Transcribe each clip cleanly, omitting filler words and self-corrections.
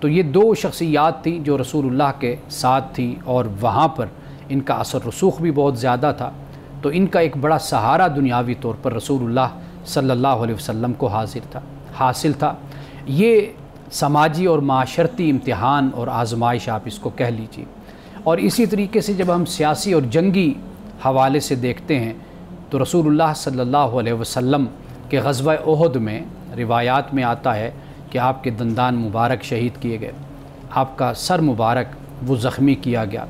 تو یہ دو شخصیات تھیں جو رسول اللہ کے ساتھ تھی اور وہاں پر ان کا اثر رسوخ بھی بہت زیادہ تھا، تو ان کا ایک بڑا سہارا دنیاوی طور پر رسول اللہ صلی اللہ علیہ وسلم کو حاصل تھا۔ یہ سماجی اور معاشرتی امتحان اور آزمائش آپ اس کو کہہ لیجیے۔ اور اسی طریقے سے جب ہم سیاسی اور جنگی حوالے سے دیکھتے ہیں تو رسول اللہ صلی اللہ علیہ وسلم کے غزوہ احد میں روایات میں آتا ہے کہ آپ کے دندان مبارک شہید کیے گئے، آپ کا سر مبارک وہ زخمی کیا گیا،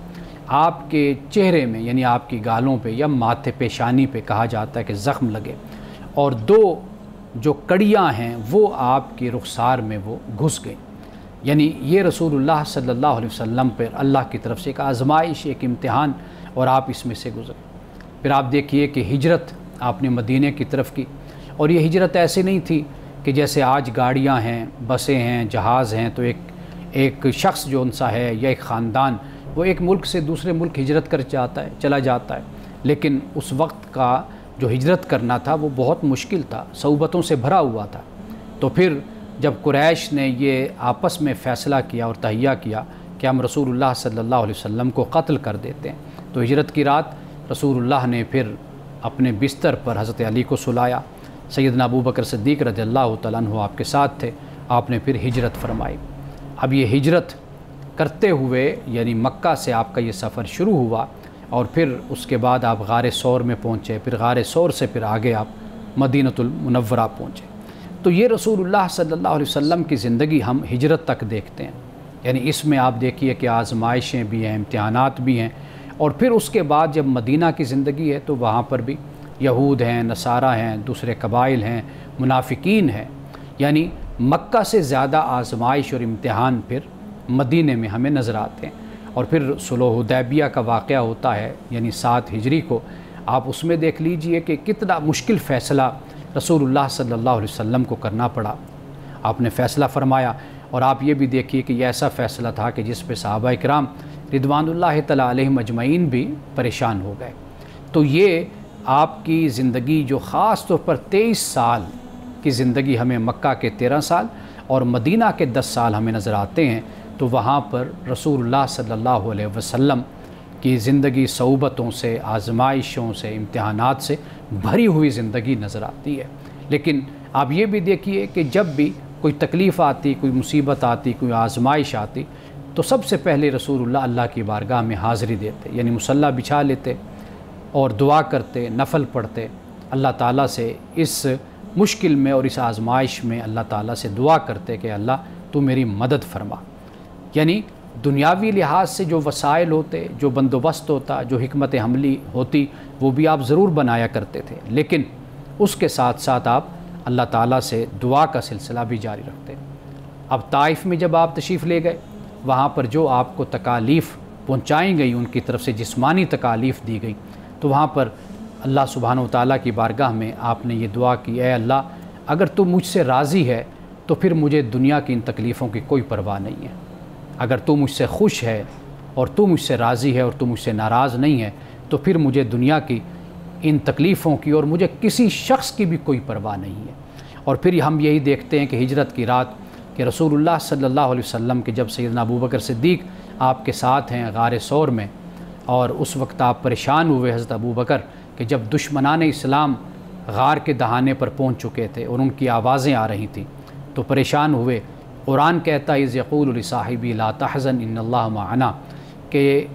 آپ کے چہرے میں یعنی آپ کی گالوں پہ یا ماتھے پیشانی پہ کہا جاتا ہے کہ زخم لگے، اور دو جو کڑیاں ہیں وہ آپ کی رخسار میں وہ گھس گئیں۔ یعنی یہ رسول اللہ صلی اللہ علیہ وسلم پر اللہ کی طرف سے ایک آزمائش، ایک امتحان، اور آپ اس میں سے گزرے۔ پھر آپ دیکھیے کہ ہجرت آپ نے مدینہ کی طرف کی، اور یہ ہجرت ایسے نہیں تھی کہ جیسے آج گاڑیاں ہیں، بسیں ہیں، جہاز ہیں، تو ایک شخص جو ان سا ہے یا ایک خاندان وہ ایک ملک سے دوسرے ملک ہجرت کر چلا جاتا ہے، لیکن اس وقت کا جو ہجرت کرنا تھا وہ بہت مشکل تھا، صعوبتوں سے بھرا ہوا تھا۔ تو پھر جب قریش نے یہ آپس میں فیصلہ کیا اور تہیہ کیا کہ ہم رسول اللہ صلی اللہ علیہ وسلم کو قتل کر دیتے ہیں، تو ہجرت کی رات رسول اللہ نے پھر اپنے بستر پر حضرت علی کو سلایا، سیدنا ابو بکر صدیق رضی اللہ تعالیٰ عنہ آپ کے ساتھ تھے، آپ نے پھر ہجرت فرمائی۔ اب یہ ہجرت کرتے ہوئے یعنی مکہ سے آپ کا یہ سفر شروع ہوا، اور پھر اس کے بعد آپ غار ثور میں پہنچے، پھر غار ثور سے پھر آگے آپ مدینہ المنورہ پہنچے۔ تو یہ رسول اللہ صلی اللہ علیہ وسلم کی زندگی ہم ہجرت تک دیکھتے ہیں، یعنی اس میں آپ دیکھیے کہ آزمائشیں بھی ہیں، امتحانات بھی ہیں، اور پھر اس کے بعد جب مدینہ کی زندگی ہے تو وہاں پر بھی یہود ہیں، نصارہ ہیں، دوسرے قبائل ہیں، منافقین ہیں، یعنی مکہ سے زیادہ آزمائش اور امتحان پھر مدینہ میں ہمیں نظر آتے ہیں۔ اور پھر صلح حدیبیہ کا واقعہ ہوتا ہے یعنی 7 ہجری کو، آپ اس میں دیکھ لیجئے کہ کتنا مشکل فیصلہ رسول اللہ صلی اللہ علیہ وسلم کو کرنا پڑا، آپ نے فیصلہ فرمایا، اور آپ یہ بھی دیکھیے کہ یہ ایسا فیصلہ تھا کہ جس پہ صحابہ اکرام رضوان اللہ تعالیٰ علیہم اجمعین بھی پریشان ہو گئے۔ تو یہ آپ کی زندگی جو خاص طور پر 23 سال کی زندگی ہمیں مکہ کے 13 سال اور مدینہ کے 10 سال ہمیں نظر آتے ہیں، تو وہاں پر رسول اللہ صلی اللہ علیہ وسلم کی زندگی صعوبتوں سے، آزمائشوں سے، امتحانات سے بھری ہوئی زندگی نظر آتی ہے۔ لیکن آپ یہ بھی دیکھیے کہ جب بھی کوئی تکلیف آتی، کوئی مصیبت آتی، کوئی آزمائش آتی، تو سب سے پہلے رسول اللہ کی بارگاہ میں حاضری دیتے، یعنی مصلی بچھا لیتے اور دعا کرتے، نفل پڑھتے، اللہ تعالیٰ سے اس مشکل میں اور اس آزمائش میں اللہ تعالیٰ سے دعا کرتے کہ اللہ تو میری مدد فرما۔ یعنی دنیاوی لحاظ سے جو وسائل ہوتے، جو بندوبست ہوتا، جو حکمت عملی ہوتی، وہ بھی آپ ضرور بنایا کرتے تھے، لیکن اس کے ساتھ ساتھ آپ اللہ تعالیٰ سے دعا کا سلسلہ بھی جاری رکھتے۔ اب طائف میں جب آپ تشریف لے گئے، وہاں پر جو آپ کو تکالیف پہنچائیں گئی، ان کی طرف سے جسمانی تکالیف دی گئی، تو وہاں پر اللہ سبحانہ وتعالیٰ کی بارگاہ میں آپ نے یہ دعا کی، اے اللہ اگر تو مجھ سے راضی ہے تو پھر مجھے دنیا کی ان تکلیفوں کی کوئی پرواہ نہیں ہے، اگر تو مجھ سے خوش ہے اور تو مجھ سے راضی ہے اور تو مجھ سے ناراض نہیں ہے تو پھر مجھے دنیا کی ان تکلیفوں کی اور مجھے کسی شخص کی بھی کوئی پرواہ نہیں ہے۔ اور پھر ہم یہی دیکھتے ہیں کہ ہجرت کی رات کہ رسول اللہ صلی اللہ علیہ وسلم کے جب سیدنا ابو بکر صدیق آپ کے ساتھ ہیں غار ثور میں، اور اس وقت آپ پریشان ہوئے حضرت ابو بکر کہ جب دشمنان اسلام غار کے دہانے پر پہنچ چکے تھے اور ان کی آوازیں آ رہی تھیں تو پریشان ہوئے۔ قرآن کہتا ہے اذ یقول لصاحبہ لا تحزن ان اللہ معنا، کہ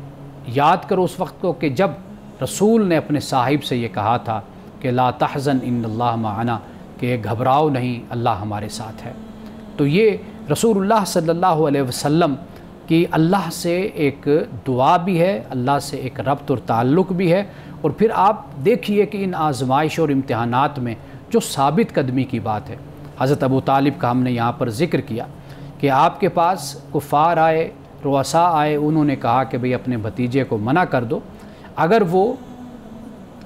یاد کرو اس وقت کو کہ جب رسول نے اپنے صاحب سے یہ کہا تھا کہ لا تحزن ان اللہ معنا، کہ گھبراؤ نہیں، اللہ ہمارے ساتھ ہے۔ تو یہ رسول اللہ صلی اللہ علیہ وسلم کی اللہ سے ایک دعا بھی ہے، اللہ سے ایک ربط اور تعلق بھی ہے۔ اور پھر آپ دیکھیے کہ ان آزمائش اور امتحانات میں جو ثابت قدمی کی بات ہے، حضرت ابو طالب کا ہم نے یہاں پر ذکر کیا کہ آپ کے پاس کفار آئے، رؤساء آئے، انہوں نے کہا کہ بھئی اپنے بھتیجے کو منع کر دو، اگر وہ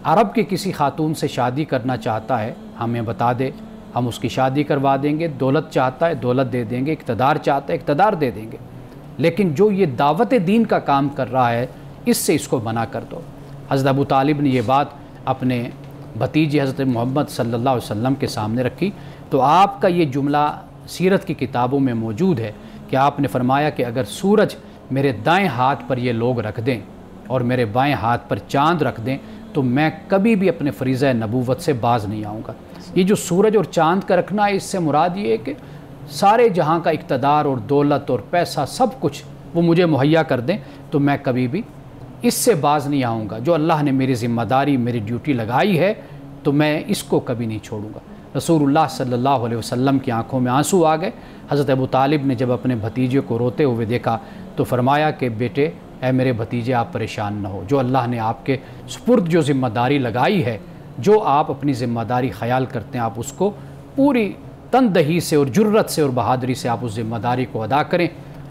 عرب کی کسی خاتون سے شادی کرنا چاہتا ہے ہمیں بتا دے، ہم اس کی شادی کروا دیں گے، دولت چاہتا ہے دولت دے دیں گے، اقتدار چاہتا ہے اقتدار دے دیں گے، لیکن جو یہ دعوت دین کا کام کر رہا ہے اس سے اس کو منع کر دو۔ حضرت ابو طالب نے یہ بات اپنے بھتیجے حضرت محمد صلی اللہ علیہ وسلم کے سامنے رکھی، تو آپ کا یہ جملہ سیرت کی کتابوں میں موجود ہے کہ آپ نے فرمایا کہ اگر سورج میرے دائیں ہاتھ پر یہ لوگ رکھ دیں اور میرے بائیں ہاتھ پر چاند رکھ دیں تو میں کبھی بھی اپنے فریضہ نبوت سے باز نہیں آؤں گا۔ یہ جو سورج اور چاند کا رکھنا ہے، اس سے مراد یہ ہے کہ سارے جہاں کا اقتدار اور دولت اور پیسہ سب کچھ وہ مجھے مہیا کر دیں تو میں کبھی بھی اس سے باز نہیں آؤں گا۔ جو اللہ نے میری ذمہ داری، میری ڈیوٹی لگائی ہے تو میں اس کو کبھی نہیں چھوڑوں گا۔ رسول اللہ صلی اللہ علیہ وسلم کی آنکھوں میں آنسو آ گئے۔ حضرت ابو طالب نے جب اپنے بھتیجے کو روتے ہوئے دیکھا تو فرمایا کہ بیٹے، اے میرے بھتیجے، آپ پریشان نہ ہو، جو اللہ نے آپ کے سپرد جو ذمہ داری لگائی ہے، جو آپ اپنی ذمہ داری خیال کرتے ہیں، آپ اس کو پوری تندہی سے اور جرت سے اور بہادری سے آپ اس ذمہ داری کو ادا کریں۔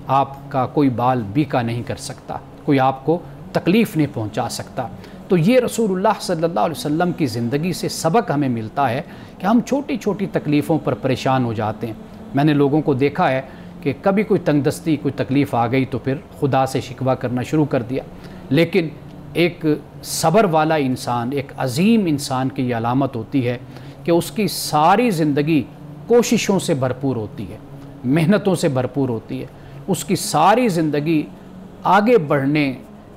آپ کا کوئی بال بیکا نہیں کر سکتا، کوئی آپ کو تکلیف نہیں پہنچا سکتا۔ تو یہ رسول اللہ صلی اللہ علیہ وسلم کی زندگی سے سبق ہمیں ملتا ہے کہ ہم چھوٹی چھوٹی تکلیفوں پر پریشان ہو جاتے ہیں۔ میں نے لوگوں کو دیکھا ہے کہ کبھی کوئی تنگ دستی، کوئی تکلیف آ گئی تو پھر خدا سے شکوہ کرنا شروع کر دیا، لیکن ایک صبر والا انسان، ایک عظیم انسان کی یہ علامت ہوتی ہے کہ اس کی ساری زندگی کوششوں سے بھرپور ہوتی ہے، محنتوں سے بھرپور ہوتی ہے، اس کی ساری زندگی آگے بڑھنے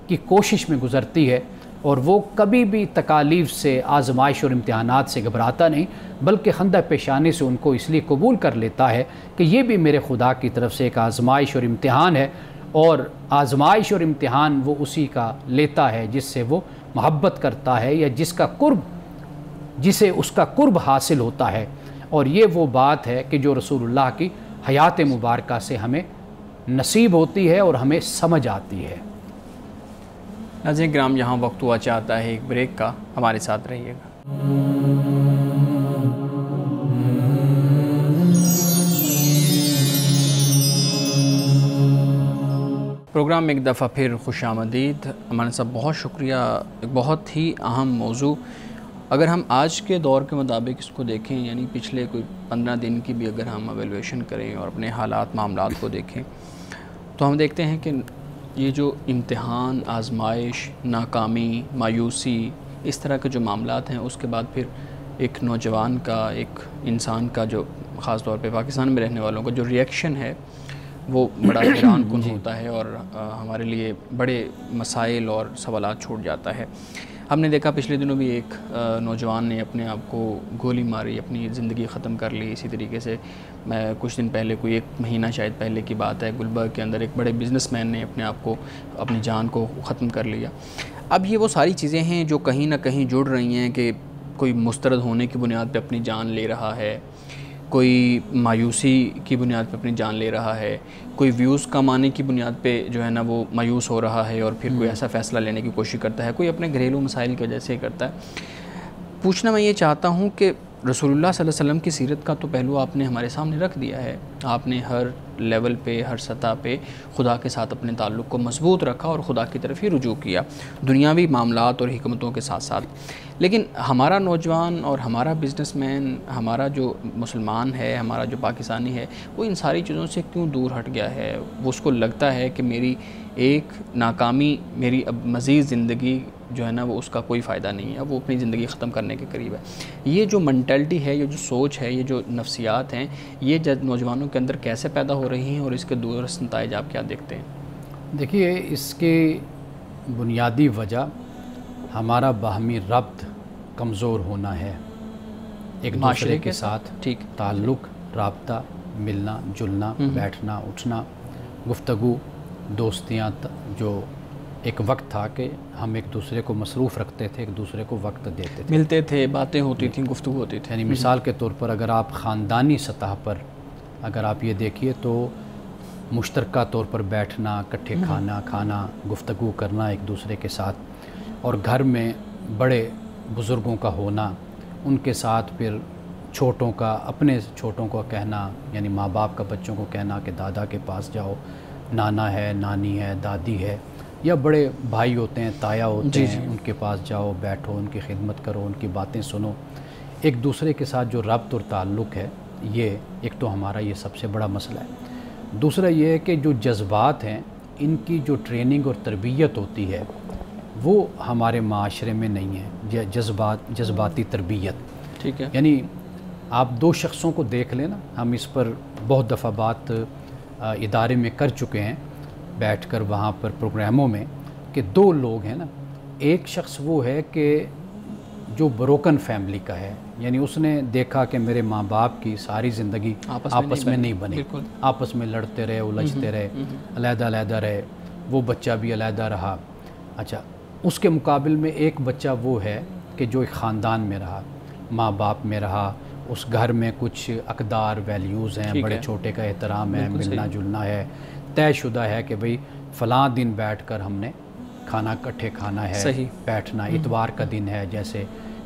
کی کوشش میں گزرتی ہے، اور وہ کبھی بھی تکالیف سے، آزمائش اور امتحانات سے گھبراتا نہیں، بلکہ خندہ پیشانی سے ان کو اس لیے قبول کر لیتا ہے کہ یہ بھی میرے خدا کی طرف سے ایک آزمائش اور امتحان ہے، اور آزمائش اور امتحان وہ اسی کا لیتا ہے جس سے وہ محبت کرتا ہے یا جسے اس کا قرب حاصل ہوتا ہے۔ اور یہ وہ بات ہے کہ جو رسول اللہ کی حیات مبارکہ سے ہمیں نصیب ہوتی ہے اور ہمیں سمجھ آتی ہے۔ ناظرین کرام، یہاں وقت ہوا چاہتا ہے ایک بریک کا، ہمارے ساتھ رہیے گا۔ پروگرام میں ایک دفعہ پھر خوش آمدید۔ ہمارے صاحب بہت شکریہ، ایک بہت ہی اہم موضوع۔ اگر ہم آج کے دور کے مطابق اس کو دیکھیں، یعنی پچھلے کوئی 15 دن کی بھی اگر ہم ایویلویشن کریں اور اپنے حالات معاملات کو دیکھیں تو ہم دیکھتے ہیں کہ یہ جو امتحان، آزمائش، ناکامی، مایوسی، اس طرح کے جو معاملات ہیں، اس کے بعد پھر ایک نوجوان کا، ایک انسان کا، جو خاص طور پہ پاکستان میں رہنے والوں کا جو ریئیکشن ہے وہ بڑا حیران کن ہوتا ہے، اور ہمارے لیے بڑے مسائل اور سوالات چھوڑ جاتا ہے۔ ہم نے دیکھا پچھلے دنوں بھی ایک نوجوان نے اپنے آپ کو گولی ماری، اپنی زندگی ختم کر لی۔ اسی طریقے سے میں کچھ دن پہلے، کوئی 1 مہینہ شاید پہلے کی بات ہے، گلبرگ کے اندر ایک بڑے بزنس مین نے اپنے آپ کو، اپنی جان کو ختم کر لیا۔ اب یہ وہ ساری چیزیں ہیں جو کہیں نہ کہیں جڑ رہی ہیں کہ کوئی مسترد ہونے کی بنیاد پہ اپنی جان لے رہا ہے، کوئی مایوسی کی بنیاد پہ اپنی جان لے رہا ہے، کوئی ویوز کمانے کی بنیاد پہ جو ہے نا وہ مایوس ہو رہا ہے اور پھر کوئی ایسا فیصلہ لینے کی کوشش کرتا ہے، کوئی اپنے گھریلو مسائل کی وجہ سے کرتا ہے۔ پوچھنا میں یہ چاہتا ہوں کہ رسول اللہ صلی اللہ علیہ وسلم کی سیرت کا تو پہلو آپ نے ہمارے سامنے رکھ دیا ہے، آپ نے ہر لیول پہ، ہر سطح پہ خدا کے ساتھ اپنے تعلق کو مضبوط رکھا اور خدا کی طرف ہی رجوع کیا، دنیاوی معاملات اور حکمتوں کے ساتھ ساتھ۔ لیکن ہمارا نوجوان اور ہمارا بزنس مین، ہمارا جو مسلمان ہے، ہمارا جو پاکستانی ہے، وہ ان ساری چیزوں سے کیوں دور ہٹ گیا ہے؟ وہ اس کو لگتا ہے کہ میری ایک ناکامی، میری اب مزید زندگی جو ہے نا وہ اس کا کوئی فائدہ نہیں ہے، اب وہ اپنی زندگی ختم کرنے کے قریب ہے۔ یہ جو مینٹلٹی ہے، یہ جو سوچ ہے، یہ جو نفسیات ہیں، یہ نوجوانوں کے اندر کیسے پیدا ہو رہی ہیں اور اس کے دوررس نتائج آپ کیا دیکھتے ہیں؟ دیکھیے، اس کی بنیادی وجہ ہمارا باہمی ربط کمزور ہونا ہے، ایک دوسرے کے ساتھ تعلق، رابطہ، ملنا جلنا، بیٹھنا اٹھنا، گفتگو، دوستیاں، جو ایک وقت تھا کہ ہم ایک دوسرے کو مصروف رکھتے تھے، ایک دوسرے کو وقت دیتے تھے، ملتے تھے، باتیں ہوتی تھیں، گفتگو ہوتی تھی۔ یعنی مثال کے طور پر اگر آپ خاندانی سطح پر اگر آپ یہ دیکھیے تو مشترکہ طور پر بیٹھنا، اکٹھے کھانا، گفتگو کرنا ایک دوسرے کے ساتھ، اور گھر میں بڑے بزرگوں کا ہونا، ان کے ساتھ پھر چھوٹوں کا، اپنے چھوٹوں کو کہنا، یعنی ماں باپ کا بچوں کو کہنا کہ دادا کے پاس جاؤ، نانا ہے، نانی ہے، دادی ہے، یا بڑے بھائی ہوتے ہیں، تایا ہوتے ہیں، ان کے پاس جاؤ، بیٹھو، ان کی خدمت کرو، ان کی باتیں سنو۔ ایک دوسرے کے ساتھ جو ربط اور تعلق ہے، یہ ایک تو ہمارا یہ سب سے بڑا مسئلہ ہے۔ دوسرا یہ ہے کہ جو جذبات ہیں، ان کی جو ٹریننگ اور تربیت ہوتی ہے وہ ہمارے معاشرے میں نہیں ہے، جذباتی تربیت، ٹھیک ہے؟ یعنی آپ 2 شخصوں کو دیکھ لیں نا، ہم اس پر بہت دفعہ بات ادارے میں کر چکے ہیں بیٹھ کر وہاں پر پروگراموں میں، کہ 2 لوگ ہیں نا، ایک شخص وہ ہے کہ جو بروکن فیملی کا ہے، یعنی اس نے دیکھا کہ میرے ماں باپ کی ساری زندگی آپس میں نہیں بنی، آپس میں لڑتے رہے، الجھتے رہے، علیحدہ علیحدہ رہے، وہ بچہ بھی علیحدہ رہا۔ اچھا، اس کے مقابل میں ایک بچہ وہ ہے کہ جو ایک خاندان میں رہا، ماں باپ میں رہا، اس گھر میں کچھ اقدار ویلیوز ہیں، بڑے چھوٹے کا احترام ہے، ملنا جلنا ہے، طے شدہ ہے کہ بھئی فلاں دن بیٹھ کر ہم نے کھانا اکٹھے کھانا ہے، بیٹھنا، اتوار کا دن ہے، جیسے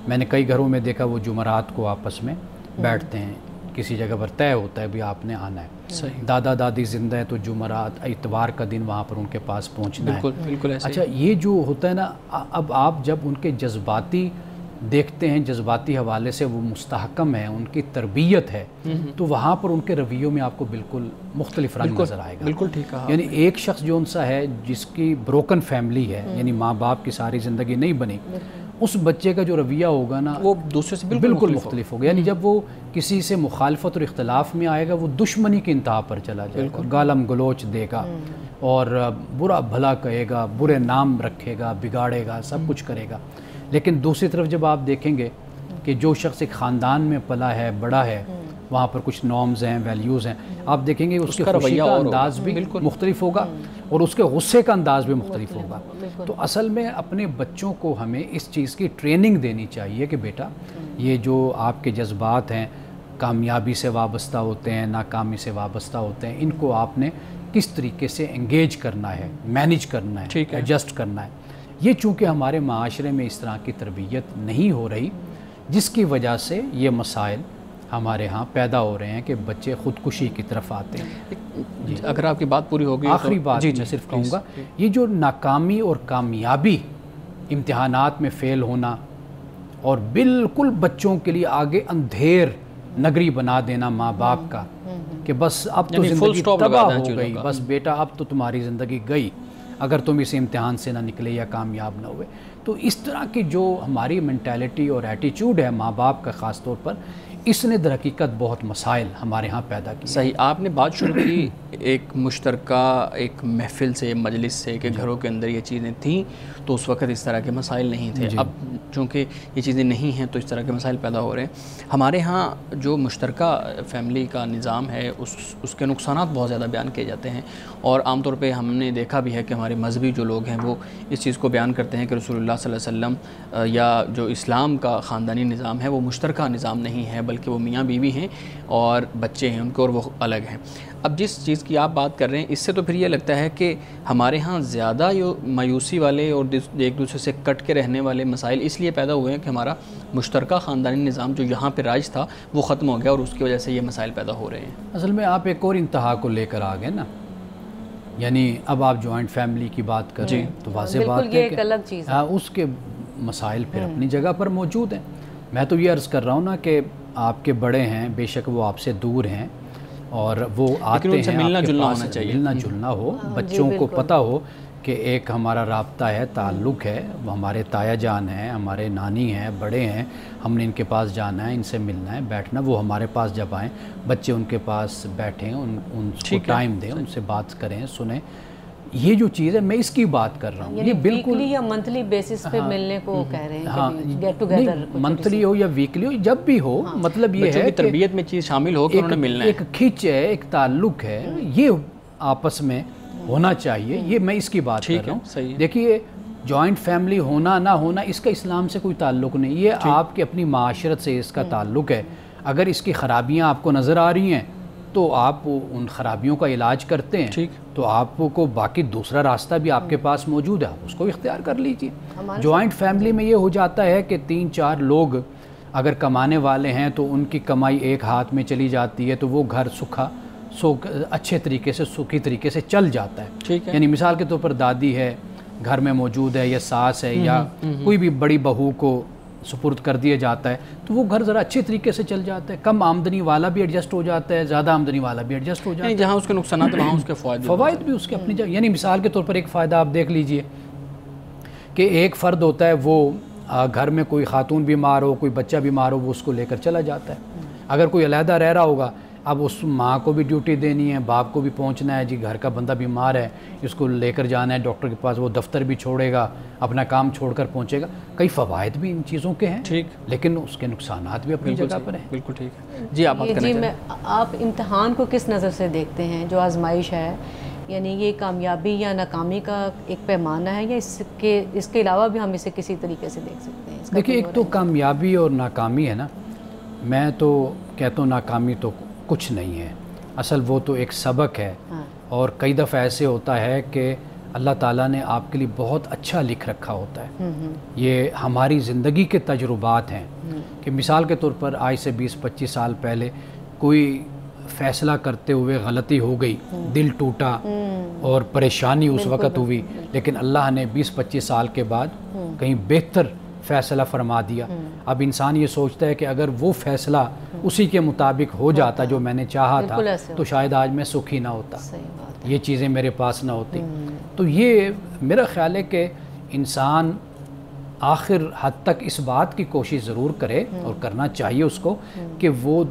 میں نے کئی گھروں میں دیکھا وہ جمعرات کو آپس میں بیٹھتے ہیں، کسی جگہ پر طے ہوتا ہے بھی آپ نے آنا ہے، دادا دادی زندہ ہے تو جمعرات اتوار کا دن وہاں پر ان کے پاس پہنچنا ہے۔ اچھا، یہ جو ہوتا ہے نا، اب آپ جب ان کے جذباتی دیکھتے ہیں، جذباتی حوالے سے وہ مستحکم ہیں، ان کی تربیت ہے، تو وہاں پر ان کے رویوں میں آپ کو بالکل مختلف رنگ نظر آئے گا۔ بالکل ٹھیک کہا۔ یعنی ایک شخص جو ان سا ہے جس کی بروکن فیملی ہے، یعنی ماں باپ کی ساری زندگی نہیں بنی، اس بچے کا جو رویہ ہوگا نا وہ دوسرے سے بالکل مختلف ہوگا۔ یعنی جب وہ کسی سے مخالفت اور اختلاف میں آئے گا، وہ دشمنی کی انتہا پر چلا جائے گا، گالم گلوچ دے گا اور برا بھلا کہے گا، برے نام رکھے گا، بگاڑے گا، سب کچھ کرے گا۔ لیکن دوسری طرف جب آپ دیکھیں گے کہ جو شخص ایک خاندان میں پلا ہے، بڑا ہے، وہاں پر کچھ نارمز ہیں، ویلیوز ہیں، آپ دیکھیں گے اس کے خوشی کا انداز بھی مختلف ہوگا اور اس کے غصے کا انداز بھی مختلف ہوگا۔ تو اصل میں اپنے بچوں کو ہمیں اس چیز کی ٹریننگ دینی چاہیے کہ بیٹا یہ جو آپ کے جذبات ہیں، کامیابی سے وابستہ ہوتے ہیں، ناکامی سے وابستہ ہوتے ہیں، ان کو آپ نے کس طریقے سے انگیج کرنا ہے، مینیج کرنا ہے، ایڈجسٹ کرنا ہے۔ یہ چونکہ ہمارے معاشرے میں اس طرح کی تربیت نہیں ہو رہی، جس کی وجہ سے یہ مسائل ہمارے ہاں پیدا ہو رہے ہیں کہ بچے خودکشی کی طرف آتے ہیں۔ اگر آپ کی بات پوری ہوگی، آخری بات میں صرف کہوں گا، یہ جو ناکامی اور کامیابی، امتحانات میں فیل ہونا اور بالکل بچوں کے لیے آگے اندھیر نگری بنا دینا ماں باپ کا، کہ بس اب تو زندگی تباہ ہو گئی، بس بیٹا اب تو تمہاری زندگی گئی اگر تم اس امتحان سے نہ نکلے یا کامیاب نہ ہوئے۔ تو اس طرح کی جو ہماری مینٹیلٹی اور ایٹیچیوڈ ہے ماں باپ کا خاص طور پر، اس نے در حقیقت بہت مسائل ہمارے ہاں پیدا کی۔ صحیح، آپ نے بات شروع کی ایک مشترکہ ایک محفل سے، مجلس سے، کہ گھروں کے اندر یہ چیزیں تھیں تو اس وقت اس طرح کے مسائل نہیں تھے، اب چونکہ یہ چیزیں نہیں ہیں تو اس طرح کے مسائل پیدا ہو رہے ہیں۔ ہمارے ہاں جو مشترکہ فیملی کا نظام ہے اس کے نقصانات بہت زیادہ بیان کیے جاتے ہیں، اور عام طور پہ ہم نے دیکھا بھی ہے کہ ہمارے مذہبی جو لوگ ہیں وہ اس چیز کو بیان کرتے ہیں کہ رسول اللہ صلی اللہ علیہ وسلم یا جو اسلام کا خاندانی نظام ہے وہ مشترکہ نظام نہیں ہے، بلکہ وہ میاں بیوی ہیں اور بچے ہیں ان کے، اور وہ الگ ہیں۔ اب جس چیز کی آپ بات کر رہے ہیں، اس سے تو پھر یہ لگتا ہے کہ ہمارے ہاں زیادہ مایوسی والے اور ایک دوسرے سے کٹ کے رہنے والے مسائل اس لیے پیدا ہوئے ہیں کہ ہمارا مشترکہ خاندانی نظام جو یہاں پہ رائج تھا وہ ختم ہو گیا، اور اس کی وجہ سے یہ مسائل پیدا ہو رہے ہیں۔ اصل میں آپ ایک اور انتہا کو لے کر آ گئے نا، یعنی اب آپ جوائنٹ فیملی کی بات کر رہے ہیں تو واضح بات ہے کہ اس کے مسائل پھر اپنی جگہ پر موجود ہیں۔ میں تو یہ عرض کر رہا ہوں نا کہ آپ کے بڑے ہیں، بے شک وہ آپ سے دور ہیں اور وہ آتے ہیں، ملنا آپ کے جلنا پاس ہونا چاہیے، ملنا جلنا ہو، بچوں کو پتہ ہو کہ ایک ہمارا رابطہ ہے، تعلق ہے، وہ ہمارے تایا جان ہیں، ہمارے نانی ہیں، بڑے ہیں، ہم نے ان کے پاس جانا ہے، ان سے ملنا ہے، بیٹھنا، وہ ہمارے پاس جب آئیں بچے ان کے پاس بیٹھیں، ان کو ٹائم دیں، ان سے بات کریں، سنیں۔ یہ جو چیز ہے میں اس کی بات کر رہا ہوں، یہ بالکل یا منتھلی بیسس پہ ملنے کو کہہ رہے ہیں، ہاں گیٹ ٹوگیدر، منتھلی ہو یا ویکلی ہو، جب بھی ہو، مطلب یہ ہے کہ تربیت میں چیز شامل ہو کہ انہوں نے ملنا ہے، ایک کھینچ ہے، ایک تعلق ہے، یہ آپس میں ہونا چاہیے۔ یہ میں اس کی بات کر رہا ہوں۔ دیکھیے جوائنٹ فیملی ہونا نہ ہونا اس کا اسلام سے کوئی تعلق نہیں، یہ آپ کی اپنی معاشرت سے اس کا تعلق ہے۔ اگر اس کی خرابیاں آپ کو نظر آ رہی ہیں تو آپ ان خرابیوں کا علاج کرتے ہیں، تو آپ کو باقی دوسرا راستہ بھی آپ کے پاس موجود ہے، آپ اس کو اختیار کر لیجئے۔ جوائنٹ فیملی میں یہ ہو جاتا ہے کہ 3-4 لوگ اگر کمانے والے ہیں تو ان کی کمائی ایک ہاتھ میں چلی جاتی ہے، تو وہ گھر اچھے طریقے سے، سکھی طریقے سے چل جاتا ہے۔ یعنی مثال کے طور پر دادی ہے گھر میں موجود ہے، یا ساس ہے، یا کوئی بھی بڑی بہو کو سپرد کر دیا جاتا ہے، تو وہ گھر ذرا اچھے طریقے سے چل جاتا ہے، کم آمدنی والا بھی ایڈجسٹ ہو جاتا ہے، زیادہ آمدنی والا بھی ایڈجسٹ ہو جاتا ہے، جہاں اس کے نقصانات وہاں اس کے فوائد بھی اس کے اپنی جگہ۔ یعنی مثال کے طور پر ایک فائدہ آپ دیکھ لیجئے کہ ایک فرد ہوتا ہے، وہ گھر میں کوئی خاتون بیمار ہو، کوئی بچہ بیمار ہو، وہ اس کو لے کر چلا جاتا ہے۔ اگر کوئی علیحدہ رہ رہا ہوگا، اب اس ماں کو بھی ڈیوٹی دینی ہے، باپ کو بھی پہنچنا ہے، جی گھر کا بندہ بیمار ہے، اس کو لے کر جانا ہے ڈاکٹر کے پاس، وہ دفتر بھی چھوڑے گا، اپنا کام چھوڑ کر پہنچے گا. کئی فوائد بھی ان چیزوں کے ہیں، ٹھیک، لیکن اس کے نقصانات بھی اپنی جگہ پر ہیں. بالکل ٹھیک ہے. جی آپ جی آپ امتحان کو کس نظر سے دیکھتے ہیں؟ جو آزمائش ہے، یعنی یہ کامیابی یا ناکامی کا ایک پیمانہ ہے، یا اس کے علاوہ بھی ہم اسے کسی طریقے سے دیکھ سکتے ہیں؟ دیکھیے، ایک تو کامیابی اور ناکامی ہے نا، میں تو کہتا ہوں ناکامی تو کچھ نہیں ہے، اصل وہ تو ایک سبق ہے. اور کئی دفعہ ایسے ہوتا ہے کہ اللہ تعالیٰ نے آپ کے لیے بہت اچھا لکھ رکھا ہوتا ہے. یہ ہماری زندگی کے تجربات ہیں کہ مثال کے طور پر آج سے 20-25 سال پہلے کوئی فیصلہ کرتے ہوئے غلطی ہو گئی، دل ٹوٹا اور پریشانی اس وقت ہوئی، لیکن اللہ نے 20-25 سال کے بعد کہیں بہتر فیصلہ فرما دیا. اب انسان یہ سوچتا ہے کہ اگر وہ فیصلہ اسی کے مطابق ہو جاتا جو میں نے چاہا تھا تو شاید آج میں سکھی نہ ہوتا، یہ چیزیں میرے پاس نہ ہوتی. تو یہ میرا خیال ہے کہ انسان آخر حد تک اس بات کی کوشش ضرور کرے، اور کرنا چاہیے اس کو، کہ وہ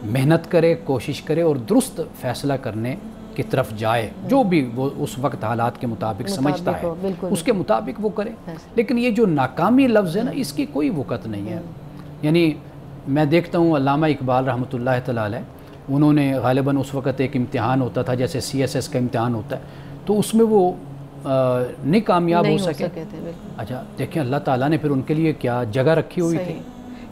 محنت کرے، کوشش کرے اور درست فیصلہ کرنے کی طرف جائے، جو بھی وہ اس وقت حالات کے مطابق سمجھتا ہے اس کے مطابق وہ کرے. لیکن یہ جو ناکامی لفظ ہے نا، اس کی کوئی وقت نہیں ہے. یعنی میں دیکھتا ہوں علامہ اقبال رحمۃ اللہ تعالی علیہ، انہوں نے غالباً اس وقت ایک امتحان ہوتا تھا جیسے CSS کا امتحان ہوتا ہے، تو اس میں وہ نہیں کامیاب ہو سکے. اچھا دیکھیں، اللہ تعالیٰ نے پھر ان کے لیے کیا جگہ رکھی ہوئی تھی.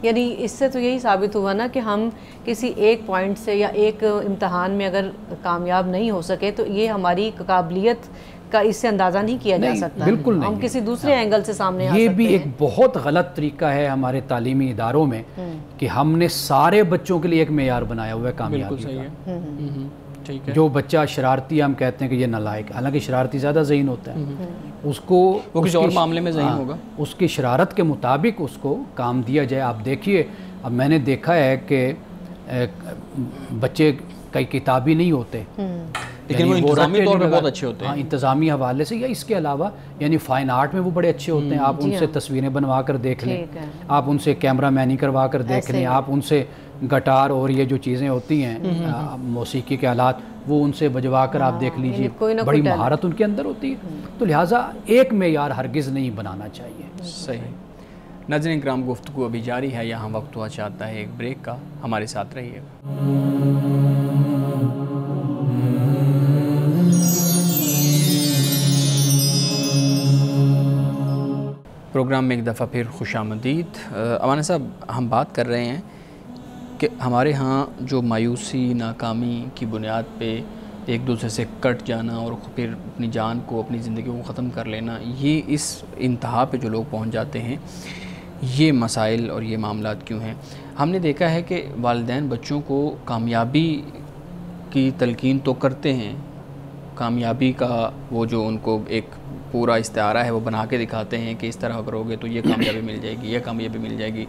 یعنی اس سے تو یہی ثابت ہوا نا کہ ہم کسی ایک پوائنٹ سے یا ایک امتحان میں اگر کامیاب نہیں ہو سکے تو یہ ہماری قابلیت کا اس سے اندازہ نہیں کیا جا سکتا. بالکل نہیں، ہم کسی دوسرے اینگل سے سامنے آ سکتے ہیں. یہ بھی ایک بہت غلط طریقہ ہے ہمارے تعلیمی اداروں میں کہ ہم نے سارے بچوں کے لیے ایک معیار بنایا ہوا ہے کامیابی کا. جو بچہ شرارتی، ہم کہتے ہیں کہ یہ نالائق، حالانکہ شرارتی زیادہ ذہین ہوتا ہے، اس کو وہ کسی اور معاملے میں ذہین ہوگا، اس کی شرارت کے مطابق اس کو کام دیا جائے. آپ دیکھیے، اب میں نے دیکھا ہے کہ بچے کئی کتابی نہیں ہوتے لیکن وہ انتظامی طور پہ بہت اچھے ہوتے ہیں. انتظامی حوالے سے یا اس کے علاوہ یعنی فائن آرٹ میں وہ بڑے اچھے ہوتے ہیں. آپ ان سے تصویریں بنوا کر دیکھ لیں، آپ ان سے کیمرہ مینی کروا کر دیکھ لیں، آپ ان سے گٹار اور یہ جو چیزیں ہوتی ہیں موسیقی کے آلات، وہ ان سے بجوا کر آپ دیکھ لیجئے، بڑی مہارت ان کے اندر ہوتی ہے. تو لہٰذا ایک معیار ہرگز نہیں بنانا چاہیے. صحیح. ناظرین کرام، گفتگو ابھی جاری ہے، یہاں وقت ہوا چاہتا ہے ایک بریک کا، ہمارے ساتھ رہیے گا. پروگرام میں ایک دفعہ پھر خوش آمدید. امانہ صاحب، ہم بات کر رہے ہیں کہ ہمارے ہاں جو مایوسی، ناکامی کی بنیاد پہ ایک دوسرے سے کٹ جانا اور پھر اپنی جان کو، اپنی زندگی کو ختم کر لینا، یہ اس انتہا پہ جو لوگ پہنچ جاتے ہیں، یہ مسائل اور یہ معاملات کیوں ہیں؟ ہم نے دیکھا ہے کہ والدین بچوں کو کامیابی کی تلقین تو کرتے ہیں، کامیابی کا وہ جو ان کو ایک پورا استعارہ ہے وہ بنا کے دکھاتے ہیں کہ اس طرح کرو گے تو یہ کامیابی مل جائے گی، یہ کامیابی مل جائے گی،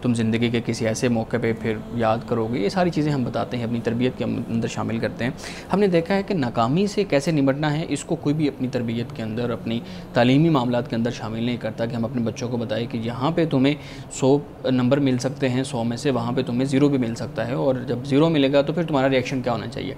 تم زندگی کے کسی ایسے موقع پہ پھر یاد کرو گے. یہ ساری چیزیں ہم بتاتے ہیں، اپنی تربیت کے اندر شامل کرتے ہیں. ہم نے دیکھا ہے کہ ناکامی سے کیسے نمٹنا ہے، اس کو کوئی بھی اپنی تربیت کے اندر، اپنی تعلیمی معاملات کے اندر شامل نہیں کرتا کہ ہم اپنے بچوں کو بتائیں کہ یہاں پہ تمہیں 100 نمبر مل سکتے ہیں، 100 میں سے وہاں پہ تمہیں 0 بھی مل سکتا ہے، اور جب 0 ملے گا تو پھر تمہارا ریئیکشن کیا ہونا چاہیے.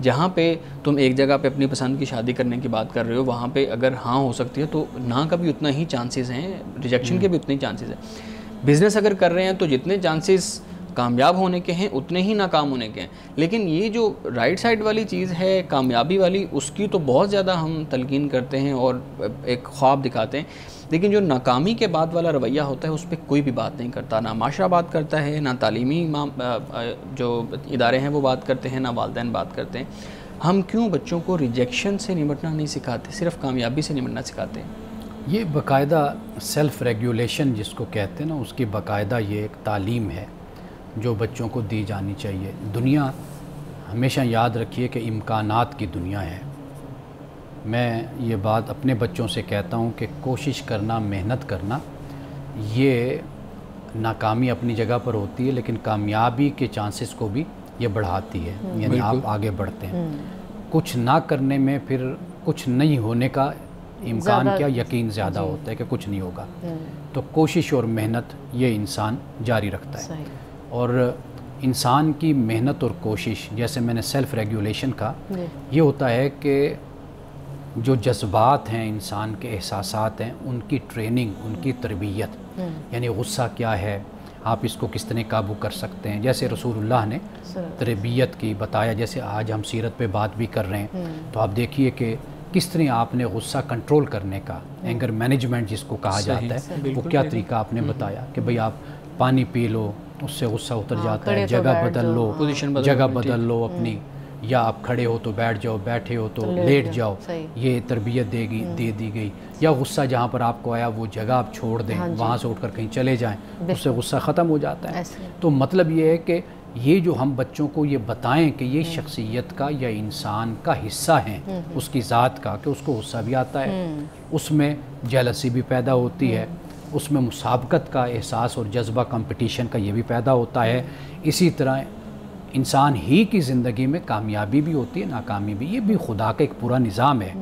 جہاں پہ تم ایک جگہ پہ اپنی پسند کی شادی کرنے کی بات کر رہے ہو، وہاں پہ اگر ہاں ہو سکتی ہے تو نہ کا بھی اتنا ہی چانسز ہیں، ریجیکشن کے بھی اتنے ہی چانسز ہیں. بزنس اگر کر رہے ہیں تو جتنے چانسز کامیاب ہونے کے ہیں اتنے ہی ناکام ہونے کے ہیں. لیکن یہ جو رائٹ سائڈ والی چیز ہے کامیابی والی، اس کی تو بہت زیادہ ہم تلقین کرتے ہیں اور ایک خواب دکھاتے ہیں. لیکن جو ناکامی کے بعد والا رویہ ہوتا ہے اس پہ کوئی بھی بات نہیں کرتا، نہ معاشرہ بات کرتا ہے، نہ تعلیمی جو ادارے ہیں وہ بات کرتے ہیں، نہ والدین بات کرتے ہیں. ہم کیوں بچوں کو ریجیکشن سے نمٹنا نہیں سکھاتے، صرف کامیابی سے نمٹنا سکھاتے ہیں؟ یہ باقاعدہ سیلف ریگولیشن جس کو کہتے ہیں نا، اس کی باقاعدہ یہ ایک تعلیم ہے جو بچوں کو دی جانی چاہیے. دنیا ہمیشہ یاد رکھیے کہ امکانات کی دنیا ہے. میں یہ بات اپنے بچوں سے کہتا ہوں کہ کوشش کرنا، محنت کرنا، یہ ناکامی اپنی جگہ پر ہوتی ہے لیکن کامیابی کے چانسز کو بھی یہ بڑھاتی ہے. یعنی آپ آگے بڑھتے ہیں. کچھ نہ کرنے میں پھر کچھ نہیں ہونے کا امکان کیا یقین زیادہ ہوتا ہے کہ کچھ نہیں ہوگا. تو کوشش اور محنت یہ انسان جاری رکھتا ہے. اور انسان کی محنت اور کوشش، جیسے میں نے سیلف ریگولیشن کہا، یہ ہوتا ہے کہ جو جذبات ہیں انسان کے، احساسات ہیں، ان کی ٹریننگ، ان کی تربیت، یعنی غصہ کیا ہے، آپ اس کو کس طرح قابو کر سکتے ہیں. جیسے رسول اللہ نے تربیت کی بتایا، جیسے آج ہم سیرت پہ بات بھی کر رہے ہیں، تو آپ دیکھیے کہ کس طرح آپ نے غصہ کنٹرول کرنے کا، اینگر مینجمنٹ جس کو کہا جاتا ہے، وہ کیا طریقہ آپ نے بتایا کہ بھئی آپ پانی پی لو، اس سے غصہ اتر جاتا ہے، جگہ بدل لو، جگہ بدل لو اپنی، یا آپ کھڑے ہو تو بیٹھ جاؤ، بیٹھے ہو تو لیٹ جاؤ، یہ تربیت دے دی گئی. یا غصہ جہاں پر آپ کو آیا وہ جگہ آپ چھوڑ دیں، وہاں سے اٹھ کر کہیں چلے جائیں، اس سے غصہ ختم ہو جاتا ہے. تو مطلب یہ ہے کہ یہ جو ہم بچوں کو یہ بتائیں کہ یہ شخصیت کا یا انسان کا حصہ ہیں، اس کی ذات کا، کہ اس کو غصہ بھی آتا ہے، اس میں جیلسی بھی پیدا ہوتی ہے، اس میں مسابقت کا احساس اور جذبہ کمپٹیشن کا یہ بھی پیدا ہوتا ہے. اسی طرح انسان ہی کی زندگی میں کامیابی بھی ہوتی ہے، ناکامی بھی. یہ بھی خدا کا ایک پورا نظام ہے.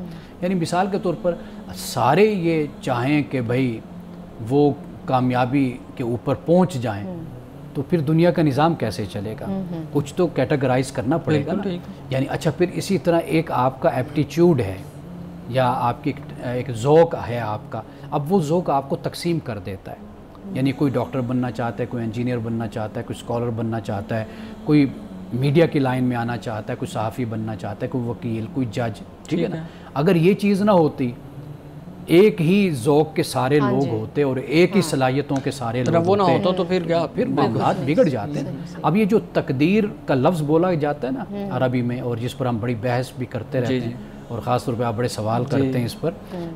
یعنی مثال کے طور پر سارے یہ چاہیں کہ بھئی وہ کامیابی کے اوپر پہنچ جائیں، تو پھر دنیا کا نظام کیسے چلے گا؟ کچھ تو کیٹیگرائز کرنا پڑے گا نا. یعنی اچھا، پھر اسی طرح ایک آپ کا ایپٹیچیوڈ ہے یا آپ کی ایک ذوق ہے آپ کا، اب وہ ذوق آپ کو تقسیم کر دیتا ہے. یعنی کوئی ڈاکٹر بننا چاہتا ہے، کوئی انجینئر بننا چاہتا ہے، کوئی اسکالر بننا چاہتا ہے، کوئی میڈیا کی لائن میں آنا چاہتا ہے، کوئی صحافی بننا چاہتا ہے، کوئی وکیل، کوئی جج. ٹھیک ہے نا. اگر یہ چیز نہ ہوتی، ایک ہی ذوق کے سارے لوگ ہوتے اور ایک ہی صلاحیتوں کے سارے لوگ وہ نہ ہوتا تو پھر کیا، پھر معاملات بگڑ جاتے ہیں. اب یہ جو تقدیر کا لفظ بولا جاتا ہے نا عربی میں، اور جس پر ہم بڑی بحث بھی کرتے رہتے ہیں، اور خاص طور پہ آپ بڑے سوال کرتے ہیں اس پر،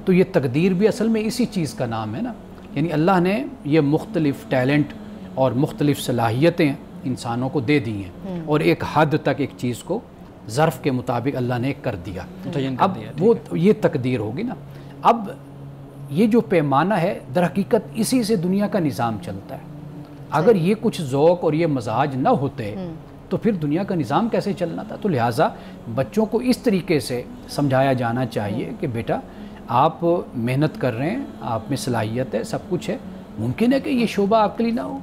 تو یہ تقدیر بھی اصل میں اسی چیز کا نام ہے نا. یعنی اللہ نے یہ مختلف ٹیلنٹ اور مختلف صلاحیتیں انسانوں کو دے دی ہیں، اور ایک حد تک ایک چیز کو ظرف کے مطابق اللہ نے کر دیا. اب وہ یہ تقدیر ہوگی نا. اب یہ جو پیمانہ ہے در حقیقت اسی سے دنیا کا نظام چلتا ہے. اگر یہ کچھ ذوق اور یہ مزاج نہ ہوتے تو پھر دنیا کا نظام کیسے چلنا تھا؟ تو لہٰذا بچوں کو اس طریقے سے سمجھایا جانا چاہیے کہ بیٹا آپ محنت کر رہے ہیں، آپ میں صلاحیت ہے، سب کچھ ہے، ممکن ہے کہ یہ شعبہ آپ کے لیے نہ ہو،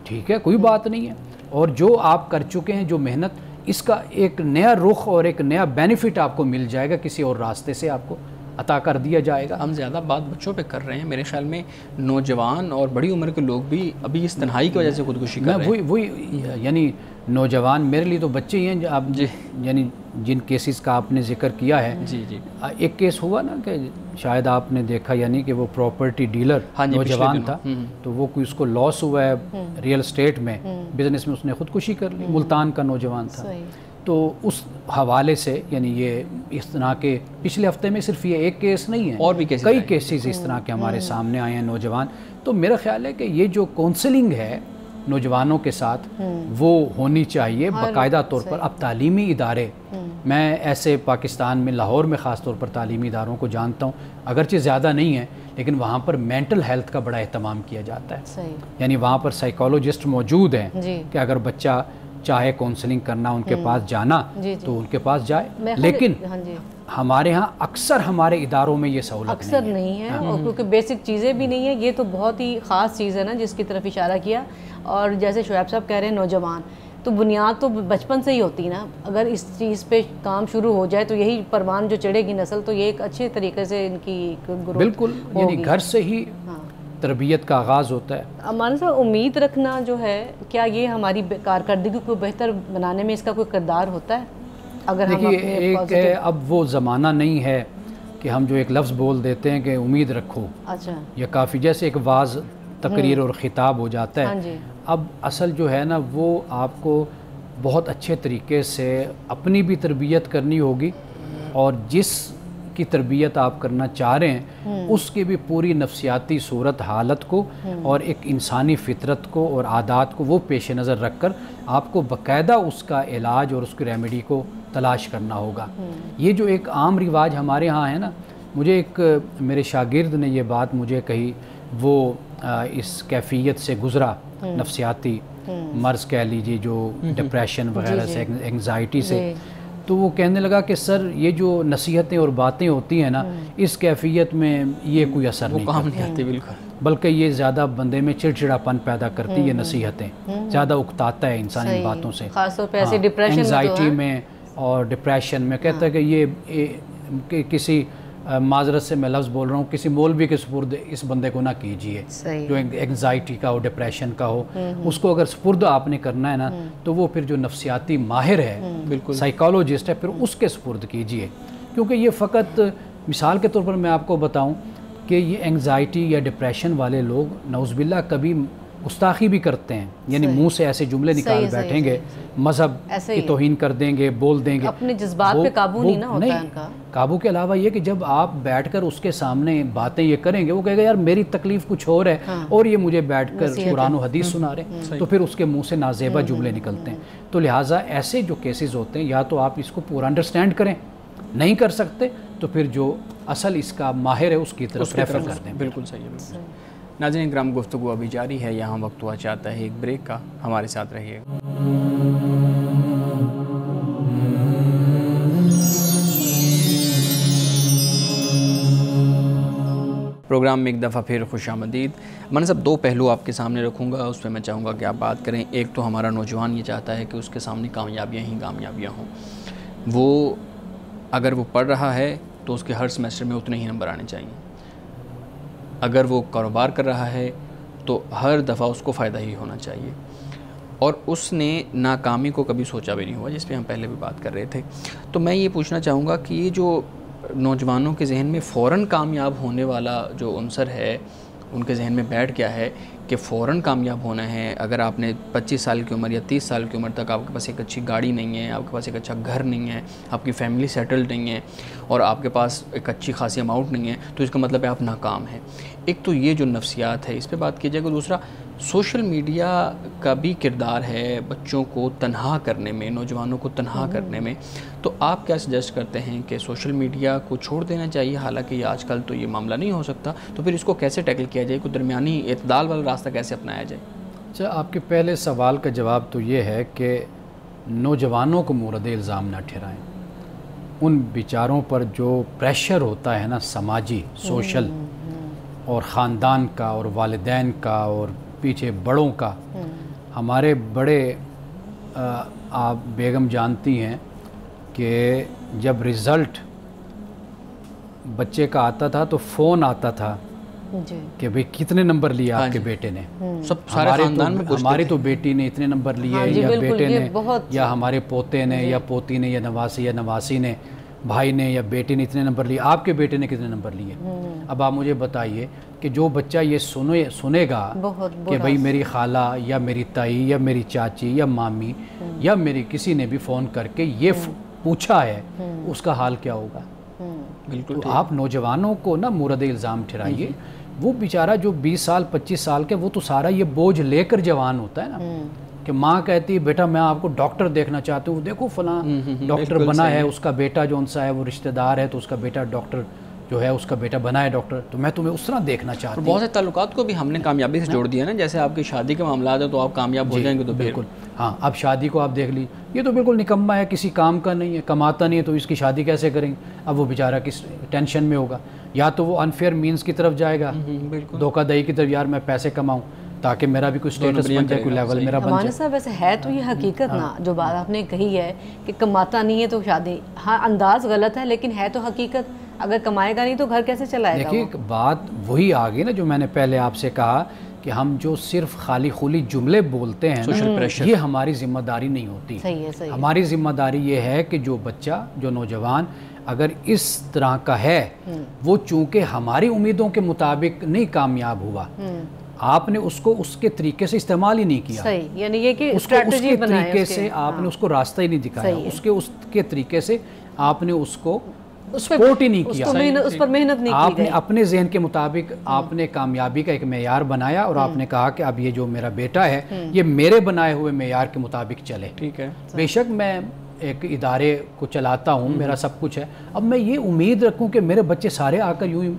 ٹھیک ہے، کوئی بات نہیں ہے. اور جو آپ کر چکے ہیں، جو محنت، اس کا ایک نیا رخ اور ایک نیا بینیفٹ آپ کو مل جائے گا، کسی اور راستے سے آپ کو عطا کر دیا جائے گا. ہم زیادہ بات بچوں پہ کر رہے ہیں، میرے خیال میں نوجوان اور بڑی عمر کے لوگ بھی ابھی اس تنہائی کی وجہ سے خودکشی کر رہے ہیں. وہی یعنی نوجوان میرے لیے تو بچے ہی ہیں. آپ یعنی جن کیسز کا آپ نے ذکر کیا ہے، ایک کیس ہوا نا کہ شاید آپ نے دیکھا، یعنی کہ وہ پراپرٹی ڈیلر نوجوان تھا، تو وہ کوئی اس کو لاس ہوا ہے ریئل اسٹیٹ میں، بزنس میں، اس نے خودکشی کر لی. ملتان کا نوجوان تھا. تو اس حوالے سے یعنی یہ اس طرح کے پچھلے ہفتے میں صرف یہ ایک کیس نہیں ہے، اور بھی کئی کیسز اس طرح کے ہمارے سامنے آئے ہیں نوجوان. تو میرا خیال ہے کہ یہ جو کونسلنگ ہے نوجوانوں کے ساتھ وہ ہونی چاہیے باقاعدہ طور پر. اب تعلیمی ادارے، میں ایسے پاکستان میں لاہور میں خاص طور پر تعلیمی اداروں کو جانتا ہوں، اگرچہ زیادہ نہیں ہے، لیکن وہاں پر مینٹل ہیلتھ کا بڑا اہتمام کیا جاتا ہے. یعنی وہاں پر سائیکالوجسٹ موجود ہیں کہ اگر بچہ چاہے کاؤنسلنگ کرنا، ان کے پاس جانا تو ان کے پاس جائے. لیکن ہمارے ہاں اکثر ہمارے اداروں میں یہ سہولت نہیں ہے، اور کیونکہ بیسک چیزیں بھی نہیں ہیں. یہ تو بہت ہی خاص چیز ہے نا جس کی طرف اشارہ کیا. اور جیسے شعیب صاحب کہہ رہے ہیں نوجوان، تو بنیاد تو بچپن سے ہی ہوتی نا. اگر اس چیز پہ کام شروع ہو جائے تو یہی پروان جو چڑھے گی نسل، تو یہ ایک اچھے طریقے سے ان کی گروتھ. بالکل، یعنی گھر سے ہی تربیت کا آغاز ہوتا ہے. امان صاحب، امید رکھنا جو ہے، کیا یہ ہماری کارکردگی کو بہتر بنانے میں اس کا کوئی کردار ہوتا ہے؟ اگر دیکھیے، ایک ہے اب وہ زمانہ نہیں ہے کہ ہم جو ایک لفظ بول دیتے ہیں کہ امید رکھو، اچھا، یہ کافی جیسے ایک واعظ تقریر اور خطاب ہو جاتا ہے. اب اصل جو ہے نا، وہ آپ کو بہت اچھے طریقے سے اپنی بھی تربیت کرنی ہوگی، اور جس کی تربیت آپ کرنا چاہ رہے ہیں اس کی بھی پوری نفسیاتی صورت حالت کو اور ایک انسانی فطرت کو اور عادات کو وہ پیش نظر رکھ کر آپ کو باقاعدہ اس کا علاج اور اس کی ریمیڈی کو تلاش کرنا ہوگا. یہ جو ایک عام رواج ہمارے ہاں ہے نا، مجھے ایک میرے شاگرد نے یہ بات مجھے کہی، وہ اس کیفیت سے گزرا، نفسیاتی مرض کہہ لیجیے، جو ڈپریشن وغیرہ سے، انگزائٹی سے. تو وہ کہنے لگا کہ سر یہ جو نصیحتیں اور باتیں ہوتی ہیں نا اس کیفیت میں یہ کوئی اثر نہیں کام نہیں آتی بالکل، بلکہ یہ زیادہ بندے میں چڑچڑاپن پیدا کرتی یہ نصیحتیں، زیادہ اکتاتا ہے انسان ان باتوں سے، خاص طور پہ ایسے ڈپریشن انگزائٹی میں اور ڈپریشن میں کہتا ہے کہ یہ کسی معذرت سے میں لفظ بول رہا ہوں کسی مولوی کے سپرد اس بندے کو نہ کیجئے جو انگزائٹی کا ہو ڈپریشن کا ہو، اس کو اگر سپرد آپ نے کرنا ہے نا تو وہ پھر جو نفسیاتی ماہر ہے بالکل سائیکالوجسٹ ہے پھر اس کے سپرد کیجئے، کیونکہ یہ فقط مثال کے طور پر میں آپ کو بتاؤں کہ یہ انگزائٹی یا ڈپریشن والے لوگ نعوذ باللہ کبھی گستاخی بھی کرتے ہیں، یعنی منہ سے ایسے جملے نکال بیٹھیں گے، مذہب کی توہین کر دیں گے، بول دیں گے، اپنے جذبات پہ قابو نہیں نہ ہوتا ہے ان کا۔ قابو کے علاوہ یہ کہ جب آپ بیٹھ کر اس کے سامنے باتیں یہ کریں گے وہ کہے گا یار میری تکلیف کچھ اور ہے اور یہ مجھے بیٹھ کر قرآن و حدیث سنا رہے ہیں، تو پھر اس کے منہ سے نازیبا جملے نکلتے ہیں۔ تو لہٰذا ایسے جو کیسز ہوتے ہیں یا تو آپ اس کو پورا انڈرسٹینڈ کریں، نہیں کر سکتے تو پھر جو اصل اس کا ماہر ہے اس کی طرف ریفر کر دیں۔ بالکل صحیح ہے، بالکل۔ ناظرین کرام گفتگو ابھی جاری ہے، یہاں وقت ہوا چاہتا ہے ایک بریک کا، ہمارے ساتھ رہیے گا۔ پروگرام میں ایک دفعہ پھر خوش آمدید۔ میں صاحب دو پہلو آپ کے سامنے رکھوں گا، اس پہ میں چاہوں گا کہ آپ بات کریں۔ ایک تو ہمارا نوجوان یہ چاہتا ہے کہ اس کے سامنے کامیابیاں ہی کامیابیاں ہوں، وہ اگر وہ پڑھ رہا ہے تو اس کے ہر سمیسٹر میں اتنے ہی نمبر آنے چاہیے، اگر وہ کاروبار کر رہا ہے تو ہر دفعہ اس کو فائدہ ہی ہونا چاہیے، اور اس نے ناکامی کو کبھی سوچا بھی نہیں ہوا، جس پہ ہم پہلے بھی بات کر رہے تھے۔ تو میں یہ پوچھنا چاہوں گا کہ یہ جو نوجوانوں کے ذہن میں فوراً کامیاب ہونے والا جو عنصر ہے ان کے ذہن میں بیٹھ گیا ہے کہ فوراً کامیاب ہونا ہے، اگر آپ نے 25 سال کی عمر یا 30 سال کی عمر تک آپ کے پاس ایک اچھی گاڑی نہیں ہے، آپ کے پاس ایک اچھا گھر نہیں ہے، آپ کی فیملی سیٹلڈ نہیں ہے اور آپ کے پاس ایک اچھی خاصی اماؤنٹ نہیں ہے، تو اس کا مطلب ہے آپ ناکام ہیں۔ ایک تو یہ جو نفسیات ہے اس پہ بات کی جائے گا، دوسرا سوشل میڈیا کا بھی کردار ہے بچوں کو تنہا کرنے میں، نوجوانوں کو تنہا کرنے میں۔ تو آپ کیا سجیسٹ کرتے ہیں کہ سوشل میڈیا کو چھوڑ دینا چاہیے؟ حالانکہ یہ آج کل تو یہ معاملہ نہیں ہو سکتا، تو پھر اس کو کیسے ٹیکل کیا جائے، کوئی درمیانی اعتدال والا راستہ کیسے اپنایا جائے؟ اچھا، آپ کے پہلے سوال کا جواب تو یہ ہے کہ نوجوانوں کو مورد الزام نہ ٹھہرائیں، ان بیچاروں پر جو پریشر ہوتا ہے نا سماجی، سوشل اور خاندان کا اور والدین کا اور پیچھے بڑوں کا۔ ہمارے بڑے آپ بیگم جانتی ہیں کہ جب رزلٹ بچے کا آتا تھا تو فون آتا تھا کہ بھئی کتنے نمبر لیے آپ کے بیٹے نے، ہماری تو بیٹی نے اتنے نمبر لیے یا بیٹے نے یا ہمارے پوتے نے یا پوتی نے یا نواسی نے، بھائی نے یا بیٹے نے اتنے نمبر لیے، آپ کے بیٹے نے کتنے نمبر لیے۔ اب آپ مجھے بتائیے کہ جو بچہ یہ سنے گا کہ بھئی میری خالہ یا میری تائی یا میری چاچی یا مامی یا میری کسی نے بھی فون کر کے یہ پوچھا ہے، اس کا حال کیا ہوگا؟ بالکل۔ تو آپ نوجوانوں کو نا مورد الزام ٹھہرائیے، وہ بیچارہ جو 20 سال 25 سال کے وہ تو سارا یہ بوجھ لے کر جوان ہوتا ہے نا، کہ ماں کہتی ہے بیٹا میں آپ کو ڈاکٹر دیکھنا چاہتی ہوں، دیکھو فلاں ڈاکٹر بنا ہے، اس کا بیٹا جو ان سا ہے وہ رشتہ دار ہے تو اس کا بیٹا ڈاکٹر جو ہے اس کا بیٹا بنا ہے ڈاکٹر، تو میں تمہیں اس طرح دیکھنا چاہتی ہوں۔ بہت سے تعلقات کو بھی ہم نے کامیابی سے جوڑ دیا نا، جیسے آپ کی شادی کے معاملات ہیں تو آپ کامیاب ہو جائیں گے تو بالکل ہاں، اب شادی کو آپ دیکھ لی، یہ تو بالکل نکمہ ہے، کسی کام کا نہیں ہے، کماتا نہیں ہے، تو اس کی شادی کیسے کریں گے؟ اب وہ بیچارہ کس ٹینشن میں ہوگا، یا تو وہ انفیئر مینز کی طرف جائے گا، دھوکہ دہی کی طرف، یار میں پیسے کماؤں تاکہ میرا بھی کوئی سٹیٹس بن جائے، کوئی لیول میرا بن جائے۔ صاحب ویسے ہے تو یہ حقیقت نا جو بات آپ نے کہی ہے کہ کماتا نہیں ہے تو شادی، ہاں انداز غلط ہے لیکن ہے تو حقیقت، اگر کمائے گا نہیں تو گھر کیسے چلائے گا؟ دیکھیے بات وہی آ گئی نا جو میں نے پہلے آپ سے کہا کہ ہم جو صرف خالی خولی جملے بولتے ہیں یہ ہماری ذمہ داری نہیں ہوتی۔ ہماری ذمہ داری یہ ہے کہ جو بچہ جو نوجوان اگر اس طرح کا ہے وہ چونکہ ہماری امیدوں کے مطابق نہیں کامیاب ہوا، آپ نے اس کو اس کے طریقے سے استعمال ہی نہیں کیا، یعنی یہ کہ اس کے طریقے سے آپ نے اس کو راستہ ہی نہیں دکھایا، اس کے طریقے سے آپ نے اس کو سپورٹ ہی نہیں کیا، اس پر محنت نہیں کی، آپ نے اپنے ذہن کے مطابق آپ نے کامیابی کا ایک معیار بنایا اور آپ نے کہا کہ اب یہ جو میرا بیٹا ہے یہ میرے بنائے ہوئے معیار کے مطابق چلے۔ ٹھیک ہے، بے شک میں ایک ادارے کو چلاتا ہوں، میرا سب کچھ ہے، اب میں یہ امید رکھوں کہ میرے بچے سارے آ کر یوں ہی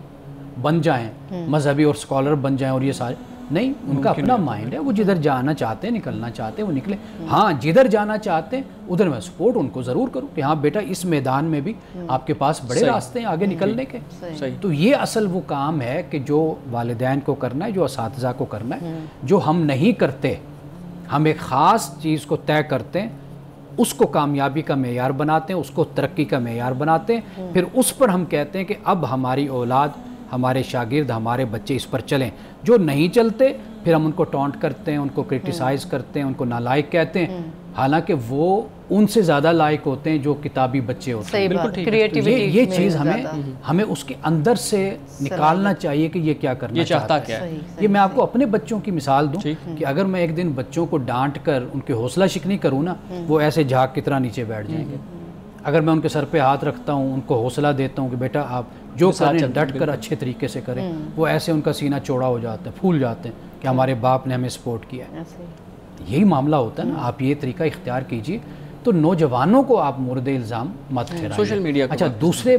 بن جائیں، مذہبی اور اسکالر بن جائیں اور یہ سارے، نہیں، ان کا اپنا مائنڈ ہے، وہ جدھر جانا چاہتے ہیں، نکلنا چاہتے ہیں وہ نکلے. ہاں جدھر جانا چاہتے ہیں ادھر میں سپورٹ ان کو ضرور کروں کہ ہاں بیٹا اس میدان میں بھی آپ کے پاس بڑے راستے ہیں آگے نکلنے کے. تو یہ اصل وہ کام ہے کہ جو والدین کو کرنا ہے، جو اساتذہ کو کرنا ہے، جو ہم نہیں کرتے. ہم ایک خاص چیز کو طے کرتے ہیں، اس کو کامیابی کا معیار بناتے ہیں، اس کو ترقی کا معیار بناتے ہیں، پھر اس پر ہم کہتے ہیں کہ اب ہماری اولاد، ہمارے شاگرد، ہمارے بچے اس پر چلیں. جو نہیں چلتے پھر ہم ان کو ٹونٹ کرتے ہیں، ان کو کرٹیسائز کرتے ہیں، ان کو نالائق کہتے ہیں، حالانکہ وہ ان سے زیادہ لائق ہوتے ہیں جو کتابی بچے ہوتے ہیں. بالکل یہ چیز ہمیں اس کے اندر سے نکالنا چاہیے کہ یہ کیا کرنا چاہتا ہے. یہ میں آپ کو اپنے بچوں کی مثال دوں کہ اگر میں ایک دن بچوں کو ڈانٹ کر ان کی حوصلہ شکنی کروں نا، وہ ایسے جھاگ کی طرح نیچے بیٹھ جائیں گے. اگر میں ان کے سر پہ ہاتھ رکھتا ہوں، ان کو حوصلہ دیتا ہوں کہ بیٹا آپ جو کریں ڈٹ کر اچھے طریقے سے کریں، وہ ایسے ان کا سینہ چوڑا ہو جاتا ہے، پھول جاتے ہیں کہ ہمارے باپ نے ہمیں سپورٹ کیا ہے. یہی معاملہ ہوتا ہے نا. آپ یہ طریقہ اختیار کیجئے تو نوجوانوں کو آپ مورد الزام مت ٹھہرائیے. Social media. اچھا دوسرے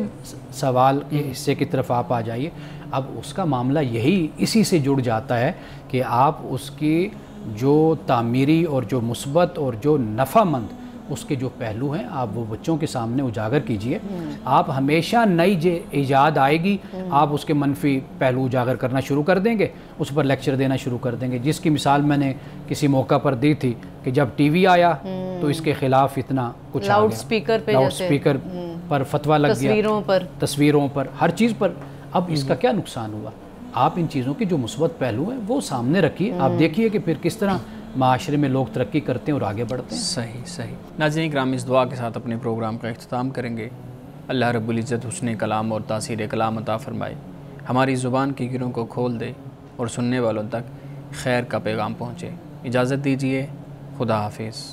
سوال کے حصے کی طرف آپ آ جائیے. اب اس کا معاملہ یہی اسی سے جڑ جاتا ہے کہ آپ اس کی جو تعمیری اور جو مثبت اور جو نفع مند اس کے جو پہلو ہیں آپ وہ بچوں کے سامنے اجاگر کیجئے. آپ ہمیشہ نئی ایجاد آئے گی، آپ اس کے منفی پہلو اجاگر کرنا شروع کر دیں گے، اس پر لیکچر دینا شروع کر دیں گے. جس کی مثال میں نے کسی موقع پر دی تھی کہ جب ٹی وی آیا تو اس کے خلاف اتنا کچھ لاؤڈ سپیکر پر فتویٰ لگ گیا، تصویروں پر، ہر چیز پر. اب اس کا کیا نقصان ہوا؟ آپ ان چیزوں کے جو مثبت پہلو ہیں وہ سامنے رکھیے. آپ دیکھیے کہ پھر کس طرح معاشرے میں لوگ ترقی کرتے ہیں اور آگے بڑھتے ہیں. صحیح. ناظرین کرام، اس دعا کے ساتھ اپنے پروگرام کا اختتام کریں گے. اللہ رب العزت حسن کلام اور تاثیر کلام عطا فرمائے، ہماری زبان کی گروں کو کھول دے اور سننے والوں تک خیر کا پیغام پہنچے. اجازت دیجیے، خدا حافظ.